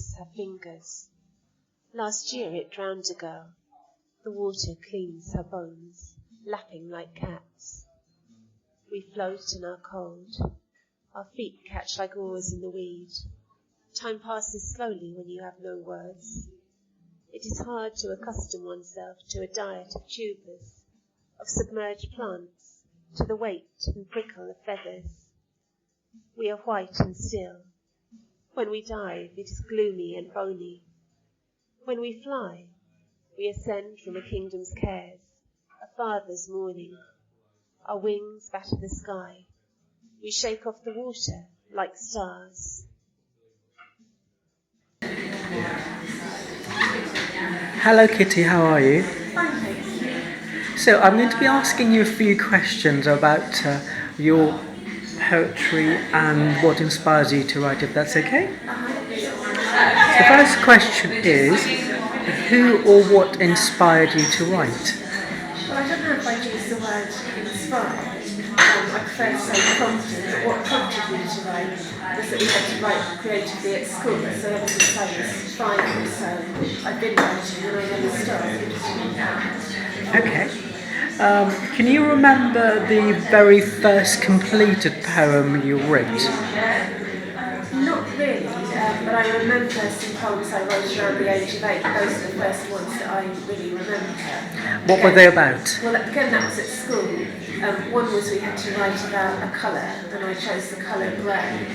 kiss her fingers. Last year it drowned a girl. The water cleans her bones, lapping like cats. We float in our cold. Our feet catch like oars in the weed. Time passes slowly when you have no words. It is hard to accustom oneself to a diet of tubers, of submerged plants, to the weight and prickle of feathers. We are white and still. When we dive, it is gloomy and bony. When we fly, we ascend from a kingdom's cares, a father's mourning. Our wings batter the sky. We shake off the water like stars. Hello Kitty, how are you? Fine, thank you. So I'm going to be asking you a few questions about your poetry and what inspires you to write, if that's okay? The first question is, who or what inspired you to write? Well, I don't know if I'd use the word inspired. I prefer to say prompted, but what prompted me to write was that we had to write creatively at school, so ever since I was 5 or so, I've been writing and I never stopped. Okay. Can you remember the very first completed poem you wrote? Not really, but I remember some poems I wrote around the age of 8. Those are the first ones that I really remember. What were they about? Well, again, that was at school. One was we had to write about a colour, and I chose the colour grey.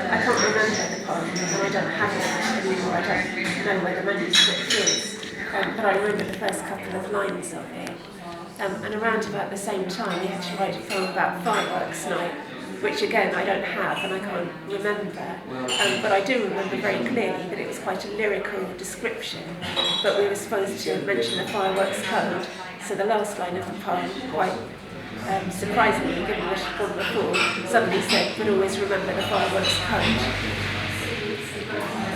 I can't remember the poem, and I don't have it anymore. I don't know where the manuscript is. But I remember the first couple of lines of it. And around about the same time, we had to write a poem about fireworks night, which again I don't have and I can't remember, but I do remember very clearly that it was quite a lyrical description, but we were supposed to mention the fireworks code, so the last line of the poem, quite surprisingly, given what had gone before, suddenly said, but always remember the fireworks code.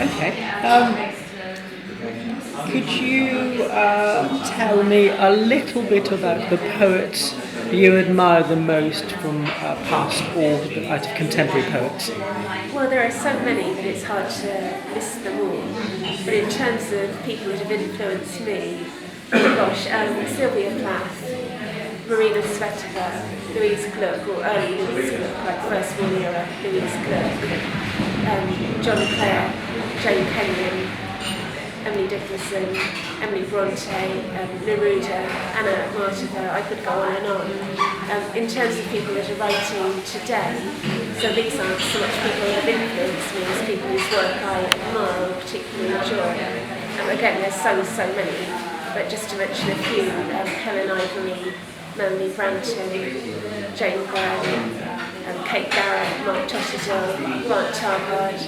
Okay. Could you tell me a little bit about the poets you admire the most from past or out of contemporary poets? Well, there are so many that it's hard to list them all. But in terms of people that have influenced me, oh gosh, Sylvia Plath, Marina Svetova, Louise Gluck, or early Louise Gluck, like First War era Louise Gluck, John Clare, Jane Kenyon, Emily Dickinson, Emily Bronte, Neruda, Anna Martova, I could go on and on. In terms of people that are writing today, so these aren't so much people that have influenced me as people whose work I admire or particularly enjoy. Again, there's so many, but just to mention a few, Helen Ivory, Melanie Branton, Jane Brown, Kate Garrett, Mark Totterdell, Grant Targard.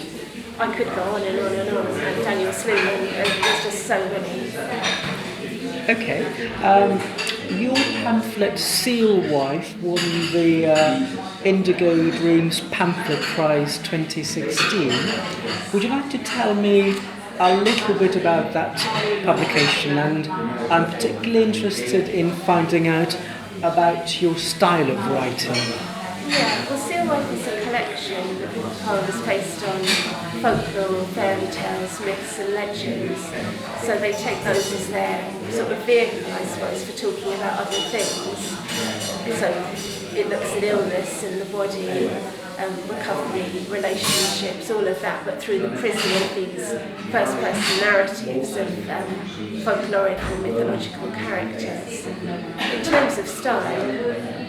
I could go on and on and on, and Daniel Sluman, there's just so many. Okay. Your pamphlet Seal Wife won the Indigo Dreams Pamphlet Prize 2016. Would you like to tell me a little bit about that publication? And I'm particularly interested in finding out about your style of writing. Yeah, well, Seal Wife is a collection of poems based on folklore, fairy tales, myths and legends. So they take those as their sort of vehicle, I suppose, for talking about other things. So it looks at illness and the body, recovery, relationships, all of that, but through the prism of these first-person narratives of folkloric or mythological characters. In terms of style,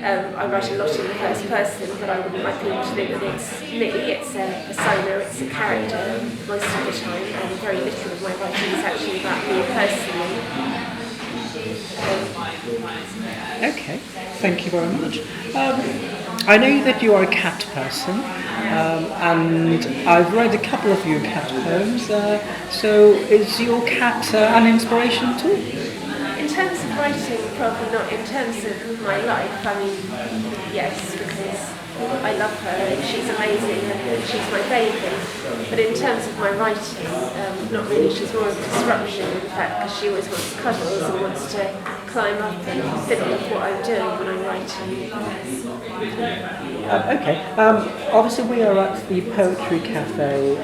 I write a lot in the first person, but I wouldn't like people to think that it's me, it's a persona, it's a character most of the time, and very little of my writing is actually about me personally. Okay, thank you very much. I know that you are a cat person, and I've read a couple of your cat poems, so is your cat an inspiration too? In terms of writing, probably not. In terms of my life, I mean, yes, because I love her and she's amazing and she's my baby. But in terms of my writing, not really. She's more of a disruption, in fact, because she always wants cuddles and wants to climb up and fiddle with what I'm doing when I'm writing. Okay. Obviously, we are at the Poetry Cafe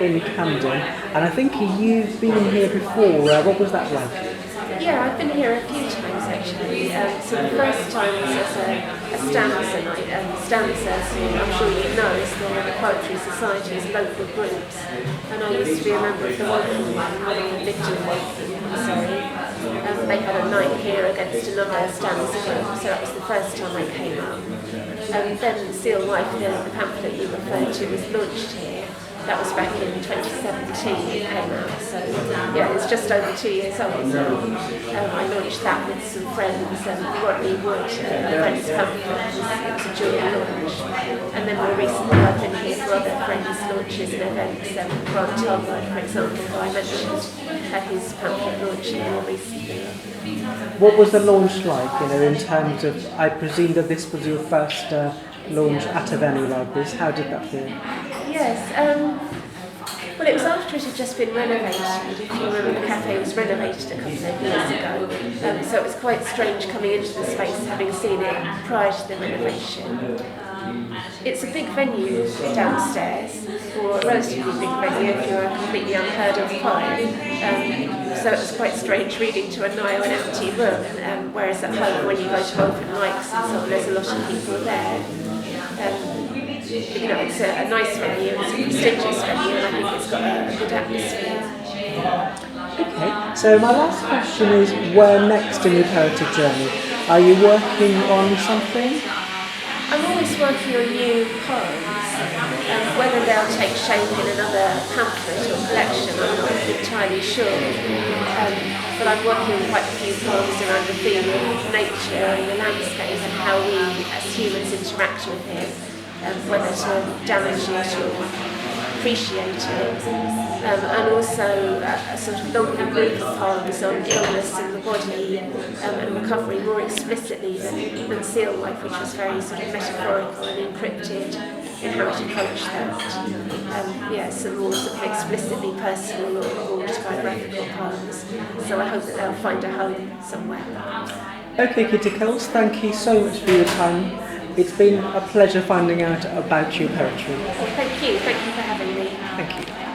in Camden, and I think you've been here before. What was that like? Yeah, I've been here a few times actually. So the first time was as a stanza night. Stanzas, I'm sure you know, is the Poetry Society's local groups. And I used to be a member of the Woking one when I lived in Woking, Surrey. They had a night here against another stanza group, so that was the first time I came up. And then Seal Wife, the pamphlet you referred to, was launched here. That was back in 2017 it came out, so yeah, it's just over 2 years old now. I launched that with some friends, Rodney Wood, a friend's pamphlet, it was a dual launch. And then more recently I've been here for other friends' launches and events. Grant Talbot, for example, who I mentioned, had his pamphlet launching more recently. What was the launch like, in terms of, I presume that this was your first launch at a venue like this. How did that feel? Yes, well, it was after it had just been renovated. If you remember, the cafe was renovated a couple of years ago, so it was quite strange coming into the space having seen it prior to the renovation. It's a big venue downstairs, or a relatively big venue if you're a completely unheard of poet. So it was quite strange reading to a nigh an empty room, whereas at home when you go to open mics and so on, there's a lot of people there. It's a nice venue, it's a prestigious venue, and I think it's got a good atmosphere. Okay, so my last question is, where next in your poetic journey? Are you working on something? I'm always working on new poems. Whether they'll take shape in another pamphlet or collection, I'm not entirely sure. But I'm working on quite a few poems around the theme of nature and the landscape and how we as humans interact with it, whether to damage it or appreciate it. And also a sort of longer group of poems on illness and the body and recovery more explicitly than Seal Wife, which was very sort of metaphorical and encrypted in how it approached that. Some more sort of explicitly personal or autobiographical poems. So I hope that they'll find a home somewhere. Okay, Kitty Coles, thank you so much for your time. It's been a pleasure finding out about your poetry. Thank you for having me. Thank you.